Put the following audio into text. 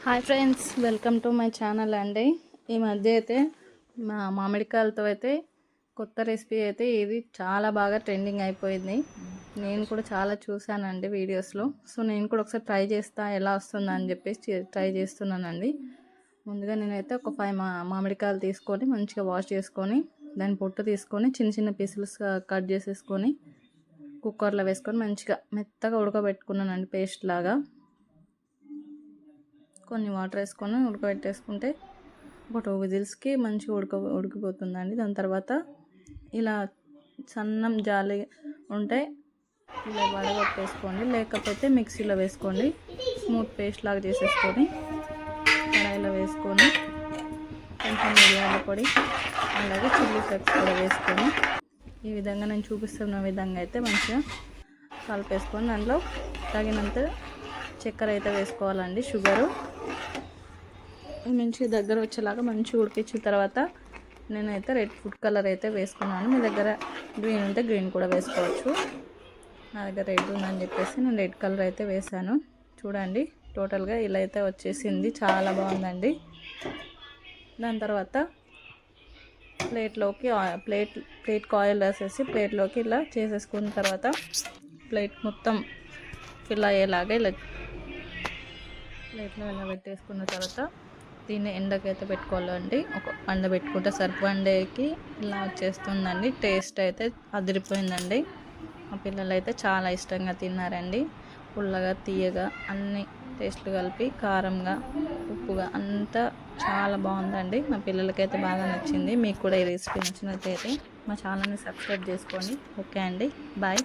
Hi friends, welcome to my channel అండి. ఈ మధ్య అయితే మా మామిడికాయలతో అయితే కొత్త రెసిపీ అయితే ఇది చాలా బాగా ట్రెండింగ్ అయిపోయింది. నేను కూడా చాలా చూశానండి వీడియోస్లో. సో నేను కూడా ఒకసారి ట్రై చేస్తా ఎలా వస్తుందా అని చెప్పేసి ట్రై చేస్తున్నానండి. ముందుగా నేనైతే ఒక 5 మామిడికాయలు తీసుకొని మంచిగా వాష్ చేసుకొని దాని పొట్టు తీసుకొని చిన్న చిన్న పీసులుగా కట్ చేసేసుకొని కుక్కర్లో వేసుకొని మంచిగా మెత్తగా ఉడకబెట్టుకున్నానండి, పేస్ట్ లాగా. కొన్ని వాటర్ వేసుకొని ఉడకబెట్టేసుకుంటే ఒక 2 విజిల్స్కి మంచిగా ఉడికిపోతుందండి. దాని తర్వాత ఇలా సన్నం జాలి ఉంటే ఇలా వడగొట్టేసుకోండి, లేకపోతే మిక్సీలో వేసుకోండి. స్మూత్ పేస్ట్ లాగా చేసేసుకొని కడాయిలో వేసుకొని కొంచెం మిరియాల పొడి అలాగే చిల్లీ ఫ్లేక్స్ కూడా వేసుకొని ఈ విధంగా నేను చూపిస్తున్న విధంగా అయితే మంచిగా కలిపేసుకొని దాంట్లో తగినంత చక్కెర అయితే వేసుకోవాలండి, షుగరు. మంచిగా దగ్గర వచ్చేలాగా మంచిగా ఉడికించిన తర్వాత నేనైతే రెడ్ ఫుడ్ కలర్ అయితే వేసుకున్నాను. మీ దగ్గర గ్రీన్ ఉంటే గ్రీన్ కూడా వేసుకోవచ్చు. నా దగ్గర రెడ్ ఉందని చెప్పేసి నేను రెడ్ కలర్ అయితే వేసాను. చూడండి, టోటల్గా ఇలా అయితే వచ్చేసింది, చాలా బాగుందండి. దాని తర్వాత ప్లేట్కి ఆయిల్ వేసేసి ప్లేట్లోకి ఇలా చేసేసుకున్న తర్వాత ప్లేట్ మొత్తం ఫిల్ అయ్యేలాగా ఇలా ప్లేట్లో ఇలా పెట్టేసుకున్న తర్వాత దీన్ని ఎండకైతే పెట్టుకోవాలండి. ఒక పెట్టుకుంటే సర్ఫ్ 1 డేకి ఇలా వచ్చేస్తుందండి. టేస్ట్ అయితే అదిరిపోయిందండి. మా పిల్లలు అయితే చాలా ఇష్టంగా తిన్నారండి. పుల్లగా తీయగా అన్ని టేస్ట్లు కలిపి కారంగా ఉప్పుగా అంతా చాలా బాగుందండి. మా పిల్లలకైతే బాగా నచ్చింది. మీకు కూడా ఈ రెసిపీ నచ్చినట్లయితే మా ఛానల్ని సబ్స్క్రైబ్ చేసుకోండి. ఓకే అండి, బాయ్.